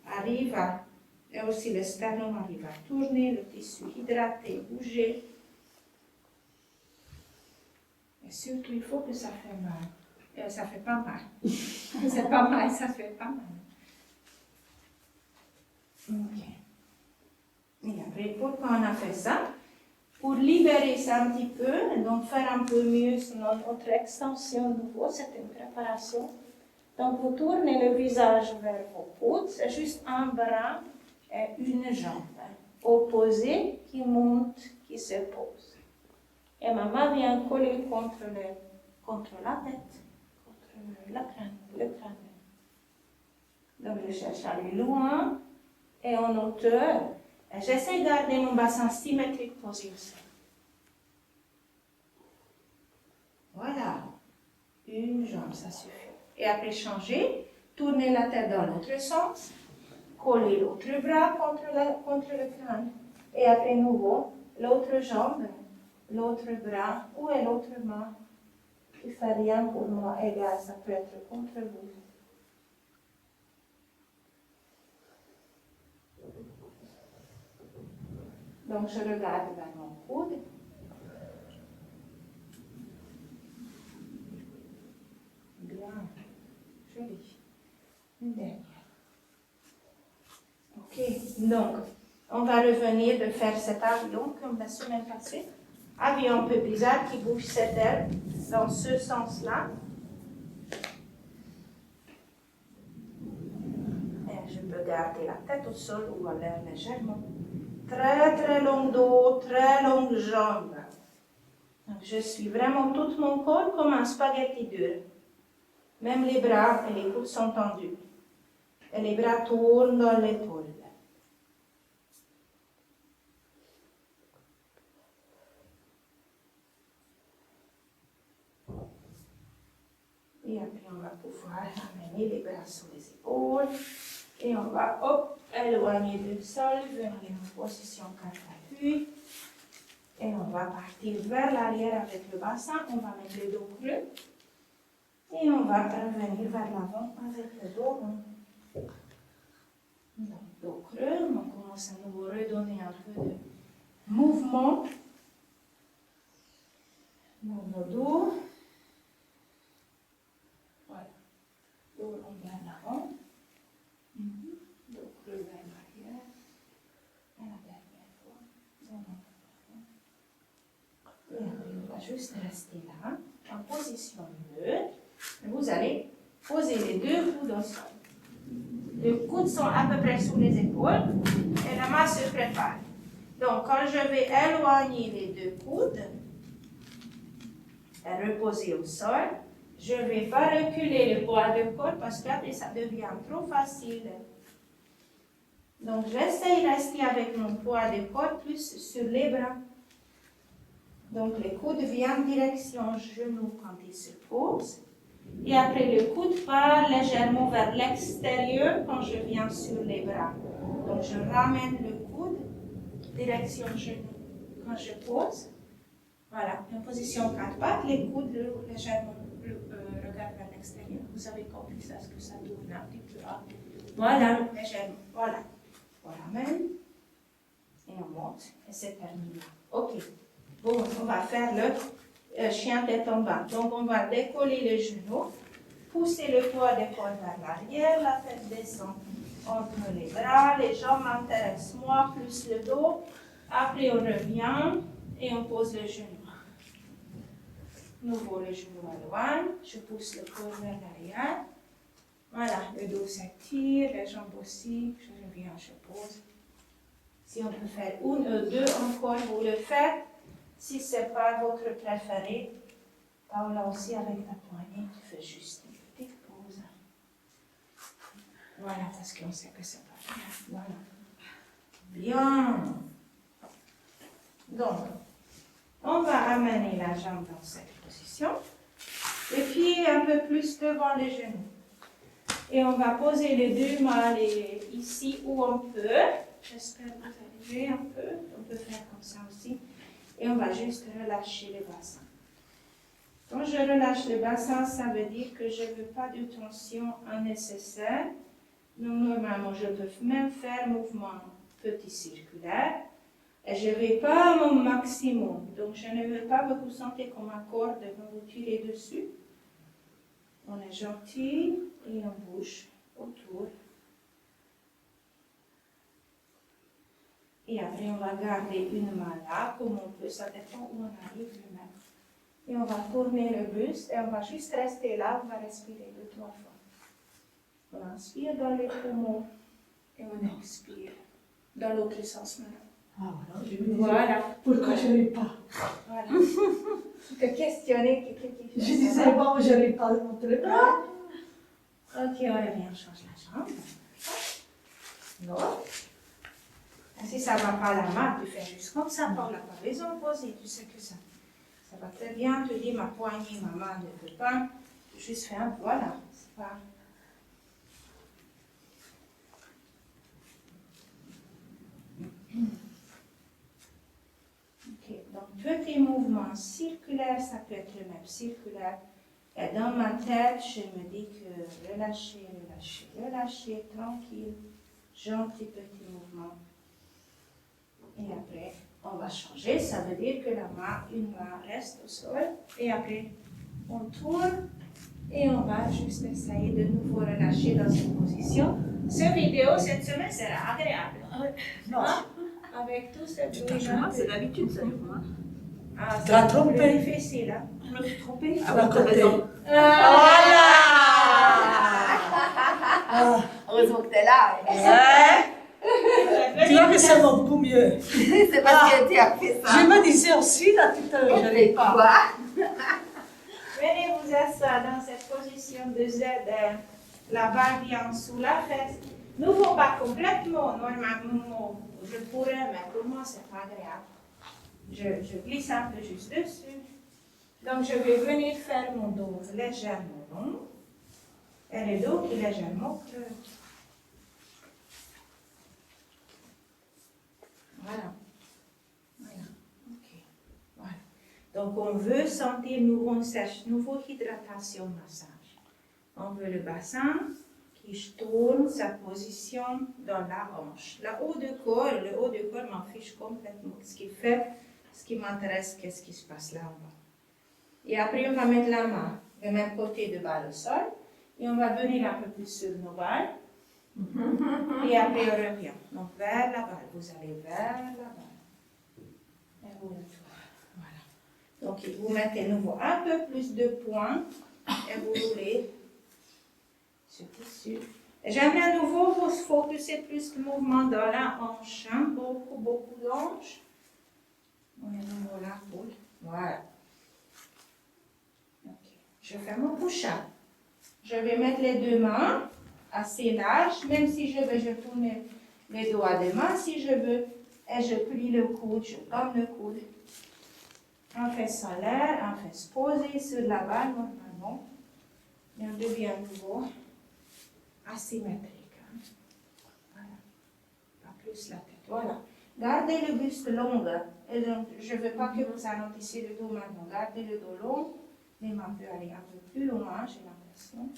arrive à, et aussi le sternum arrive à tourner, le tissu hydraté, bouger. Et surtout, il faut que ça fait mal. Ça fait pas mal. C'est pas mal, ça fait pas mal. Ok. Et après, pourquoi on a fait ça? Pour libérer ça un petit peu, donc faire un peu mieux notre extension de nouveau, c'est une préparation. Donc vous tournez le visage vers vos coudes, c'est juste un bras et une jambe opposée qui monte, qui se pose. Et ma main vient coller contre la tête, contre le crâne. Donc je cherche à aller loin et en hauteur. J'essaie de garder mon bassin symétrique posé au sol. Voilà. Une jambe, ça suffit. Et après changer, tourner la tête dans l'autre sens, coller l'autre bras contre le crâne. Et après nouveau, l'autre jambe, l'autre bras, où est l'autre main? Il ne fait rien pour moi, égal, ça peut être contre vous. Donc, je regarde vers mon coude. Bien. Joli. Une dernière. Ok. Donc, on va revenir de faire cet avion comme la semaine passée. Avion un peu bizarre qui bouge cette aile dans ce sens-là. Et je peux garder la tête au sol ou à l'air légèrement. Très très long dos, très longue jambe. Donc, je suis vraiment tout mon corps comme un spaghetti dur. Même les bras et les coudes sont tendus. Et les bras tournent dans l'épaule. Et après, on va pouvoir amener les bras sur les épaules. Et on va, hop, éloigner du sol, venir en position 4 appuis. Et on va partir vers l'arrière avec le bassin. On va mettre le dos creux. Et on va revenir vers l'avant avec le dos rond. Donc, dos creux, on commence à nous redonner un peu de mouvement dans nos dos. Voilà. Dos rond vers l'avant. Dos creux vers l'arrière. Et la dernière fois, dos rond vers l'avant. Et après, on va juste rester là, en position neutre. Vous allez poser les deux coudes au sol. Les coudes sont à peu près sous les épaules et la main se prépare. Donc, quand je vais éloigner les deux coudes et reposer au sol, je ne vais pas reculer le poids de corps parce qu'après ça devient trop facile. Donc, j'essaie de rester avec mon poids de corps plus sur les bras. Donc, les coudes viennent direction genou quand ils se posent. Et après, le coude part légèrement vers l'extérieur quand je viens sur les bras. Donc, je ramène le coude, direction genou. Quand je pose, voilà, en position 4 pattes, les coudes légèrement regardent vers l'extérieur. Vous avez compris ça, ce que ça tourne un petit peu. Voilà, légèrement. Voilà. On ramène et on monte et c'est terminé. Ok. Bon, on va faire le chien tête en bas. Donc, on va décoller les genoux, pousser le poids des corps vers l'arrière, la tête descend entre les bras, les jambes m'intéressent moi, plus le dos. Après, on revient et on pose le genou. Nouveau, le genou éloigne, je pousse le corps vers l'arrière. Voilà, le dos s'étire, les jambes aussi, je reviens, je pose. Si on peut faire une ou deux encore, vous le faites. Si ce n'est pas votre préféré, Paula aussi avec ta poignée, tu fais juste une petite pause. Voilà, parce qu'on sait que c'est pas bien. Voilà. Bien. Donc, on va amener la jambe dans cette position. Les pieds un peu plus devant les genoux. Et on va poser les deux mains ici où on peut. J'espère que vous allez un peu. On peut faire comme ça aussi. Et on va juste relâcher le bassin. Quand je relâche le bassin, ça veut dire que je ne veux pas de tension unnecessaire. Donc, normalement, je peux même faire mouvement petit circulaire. Et je ne vais pas à mon maximum. Donc, je ne veux pas que vous sentez comme un corde quand vous tirez dessus. On est gentil et on bouge autour. Et après, on va garder une main là, comme on peut, ça dépend où on arrive le même. Et on va tourner le buste et on va juste rester là, on va respirer 2-3 fois. On inspire dans les poumons et on expire dans l'autre sens maintenant. Ah voilà, je me disais, Voilà. pourquoi je n'ai pas? Voilà. Tu te questionnais qui Je disais, bon, je n'ai pas montré les bras. Ok, on revient, on change la jambe. Non. Et si ça ne va pas la main, tu fais juste comme ça, par la pas besoin de poser, tu sais que ça va très bien. Tu dis, ma poignée, ma main ne peut pas. Tu juste fais un peu, voilà. C'est pas... Ok, donc petits mouvements circulaires, ça peut être le même circulaire. Et dans ma tête, je me dis que relâcher, relâcher, relâcher, tranquille, gentil petit mouvement. Et après, on va changer, ça veut dire que une main reste au sol. Et après, on tourne et on va juste essayer de nouveau relâcher dans cette position. Cette vidéo, cette semaine, sera agréable. Non. Hein? Avec tout ce bruit-là. C'est d'habitude, ça, moi. Ah, Tu as c'est trompé. plus difficile. Hein? Je me suis trompée. À la côté. Voilà! Ah, Heureusement que t'es là. tu vois que c'est beaucoup mieux. C'est parce que tu as fait ça. Je me disais aussi, là, tout à l'heure, je n'ai pas. Quoi? Venez vous asseoir dans cette position de Z. La barre vient sous la fesse. Nouveau pas complètement, normalement, je pourrais, mais pour moi, c'est pas agréable. Je glisse un peu juste dessus. Donc, je vais venir faire mon dos légèrement long et le dos qui est légèrement creux. Voilà. Voilà. OK. Voilà. Donc, on veut sentir, on cherche nouveau hydratation, massage. On veut le bassin qui tourne sa position dans la hanche. Le haut du corps m'en fiche complètement. Ce qui fait, ce qui m'intéresse, qu'est-ce qui se passe là en bas. Et après, on va mettre la main du même côté de bas au sol. Et on va venir un peu plus sur nos balles. Et après, on revient. Donc, vers la balle. Vous allez vers la balle. Et vous retournez. Voilà. Donc, vous mettez nouveau un peu plus de points. Et vous roulez. C'est sûr. J'aimerais à nouveau vous focuser plus le mouvement dans la hanche. Hein? Beaucoup d'hanches. On est nouveau là. Voilà. Okay. Je fais mon push-up. Je vais mettre les deux mains assez larges. Même si je veux, je tourne les doigts des mains si je veux. Et je plie le coude, je donne le coude. On fait ça là, on fait se poser sur la balle normalement. Et on devient nouveau asymétrique. Hein. Voilà. Pas plus la tête. Voilà. Gardez le buste long. Et donc, je ne veux pas que vous alongissiez le dos maintenant. Gardez le dos long. Les mains peuvent aller un peu plus loin, j'ai l'impression.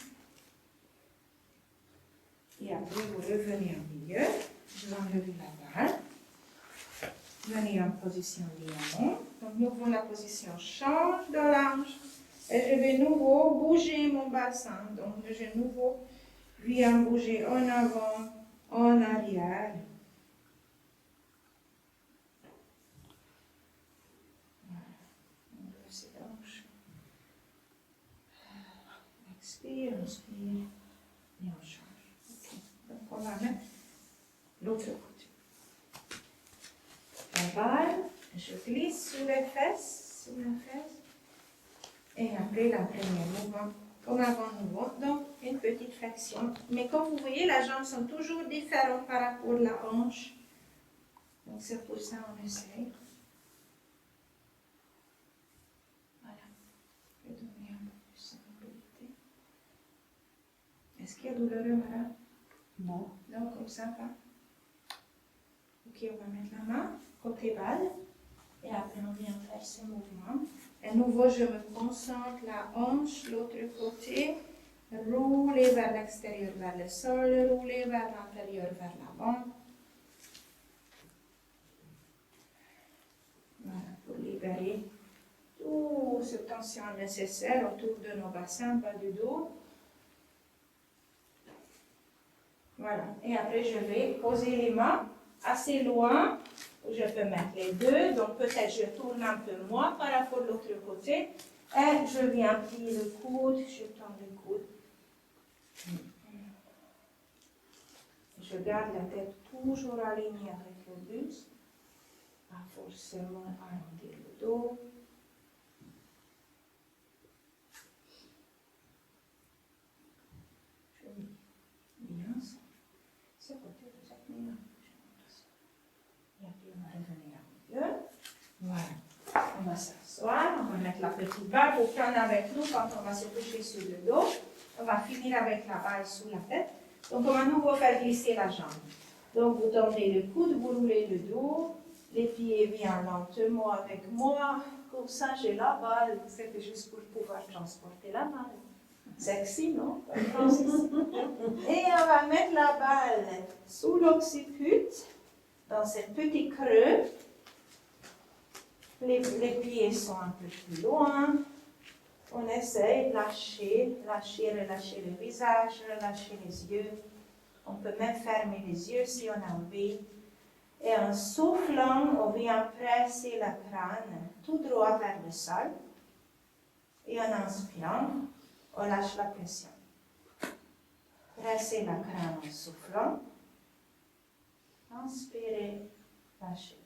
Et après, vous revenez au milieu. Je vais enlever la balle. Venez en position lion. Donc, nouveau, la position change de l'ange. Et je vais nouveau bouger mon bassin. Donc, je vais nouveau viens bouger en avant, en arrière. Voilà. On ouvre ses hanches. Expire, inspire. Et on change. Okay. Donc, on va mettre l'autre côté. La balle, je glisse sur les fesses, sur la fesse. Et après, la première mouvement, comme avant nouveau. Donc, une petite flexion. Mais comme vous voyez, les jambes sont toujours différentes par rapport à la hanche. Donc, c'est pour ça qu'on essaye. Voilà. Je vais donner un peu plus de mobilité. Est-ce qu'il y a douloureux, madame? Non. Non, comme ça, pas? Ok, on va mettre la main côté balle. Et après, on vient faire ces mouvements. À nouveau, je me concentre la hanche, l'autre côté. Rouler vers l'extérieur, vers le sol. Rouler vers l'intérieur, vers l'avant. Voilà, pour libérer toute cette tension nécessaire autour de nos bassins, bas du dos. Voilà. Et après, je vais poser les mains assez loin, où je peux mettre les deux. Donc, peut-être je tourne un peu moins par rapport à l'autre côté. Et je viens plier le coude, je tends le coude. Je garde la tête toujours alignée avec le buste. Pas forcément arrondir le dos. Je mets bien ça. Ce côté, vous êtes mieux. Et puis on va revenir au milieu. Voilà. On va s'asseoir, on va mettre la petite balle pour prendre avec nous quand on va se coucher sur le dos. On va finir avec la balle sous la tête. Donc on va à nouveau faire glisser la jambe. Donc vous tendez le coude, vous roulez le dos. Les pieds viennent lentement avec moi. Comme ça, j'ai la balle. C'était juste pour pouvoir transporter la balle. Sexy, non? Et on va mettre la balle sous l'occiput, dans ce petit creux. Les pieds sont un peu plus loin. On essaye de lâcher, relâcher le visage, relâcher les yeux. On peut même fermer les yeux si on a envie. Et en soufflant, on vient presser le crâne tout droit vers le sol. Et en inspirant, on lâche la pression. Pressez le crâne en soufflant. Inspirez, lâchez.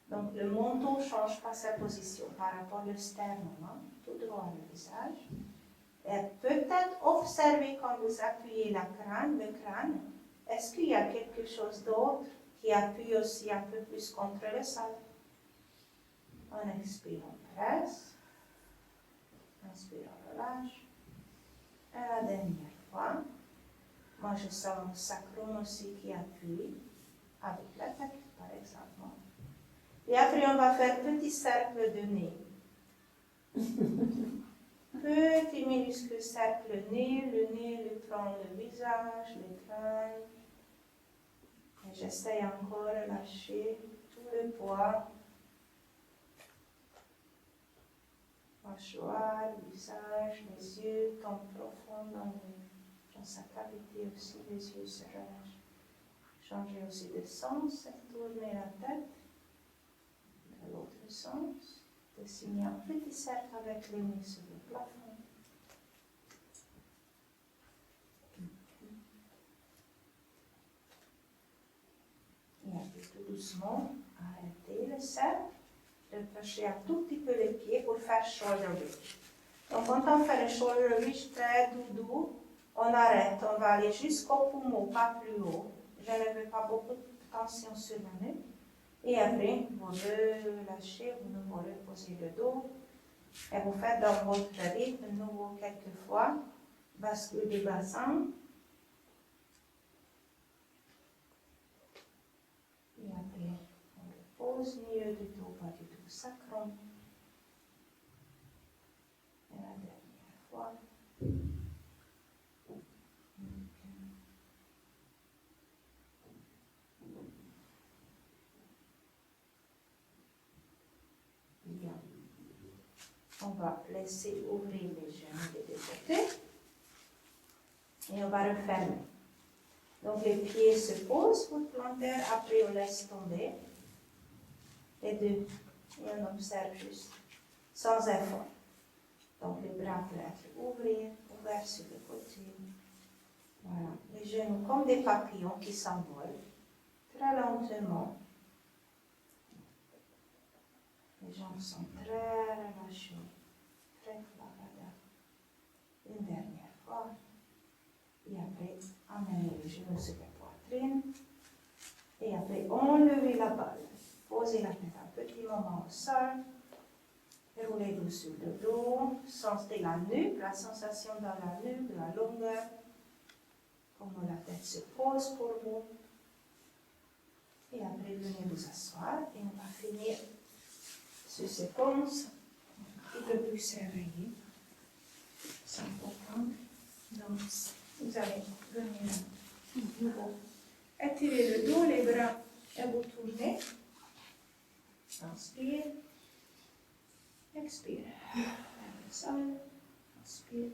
Donc le menton ne change pas sa position par rapport au sternum, hein? Tout droit le visage. Et peut-être observer quand vous appuyez le crâne, est-ce qu'il y a quelque chose d'autre qui appuie aussi un peu plus contre le sol? On expire, on presse. Inspire, on relâche. Et la dernière fois, moi je sens mon sacrum aussi qui appuie avec la tête, par exemple. Et après, on va faire petit cercle de nez. Petit minuscule cercle nez, le nez lui prend le visage, le crâne. Et j'essaie encore de lâcher tout le poids. Mâchoire, visage, les yeux tombent profond dans sa cavité aussi, les yeux se relâchent. Changer aussi de sens, tourner la tête dans l'autre sens. Dessiner un petit cercle avec le nez sur le plafond. Et après tout doucement, arrêtez le cercle. Relâchez un tout petit peu les pieds pour faire shoulder reach. Donc quand on fait le shoulder reach très doux, on arrête, on va aller jusqu'au poumon, pas plus haut. Je ne veux pas beaucoup de tension sur la nuque. Et après, vous relâchez, vous reposez le dos. Et vous faites dans votre rythme, de nouveau quelques fois, bascule du bassin. Et après, on repose, milieu du dos, pas du tout sacrum. Et la dernière fois. Bien. On va laisser ouvrir les genoux des deux côtés. Et on va refermer. Donc les pieds se posent pour planter, après on laisse tomber. Les deux. Et on observe juste, sans effort. Donc les bras peuvent être ouverts sur le côté. Voilà. Les genoux comme des papillons qui s'envolent. Très lentement. Les jambes sont très relâchées. Très flavada. Une dernière fois. Et après, amenez les genoux sur la poitrine. Et après, enlevez la balle. Posez la tête un petit moment au sol. Roulez-vous sur le dos. Sentez la nuque, la sensation dans la nuque, la longueur. Comment la tête se pose pour vous. Et après, venez vous asseoir et on va finir ce séquence un petit peu plus serrée. C'est important. Donc, vous allez venir étirer le dos, les bras et vous tournez. Inspire. Expire. Fermez ça. Inspire.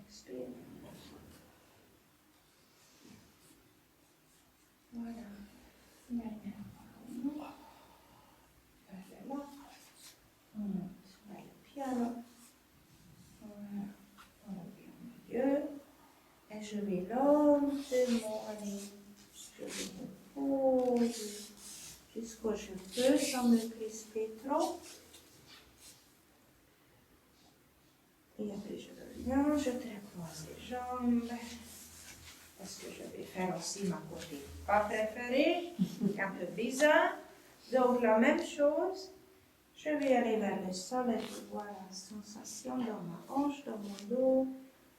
Expire. Voilà. Maintenant, là. On monte vers le piano. Voilà. On revient au milieu. Et je vais lentement aller. Je vais me poser jusqu'où je peux sans me crisper trop. Et après je reviens, je croise les jambes. Parce que je vais faire aussi ma côté pas préférée, un peu bizarre. Donc la même chose, je vais aller vers le sol et je vois la sensation dans ma hanche, dans mon dos.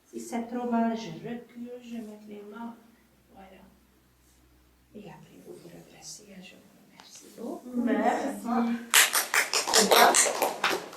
Si c'est trop mal, je recule, je mets les mains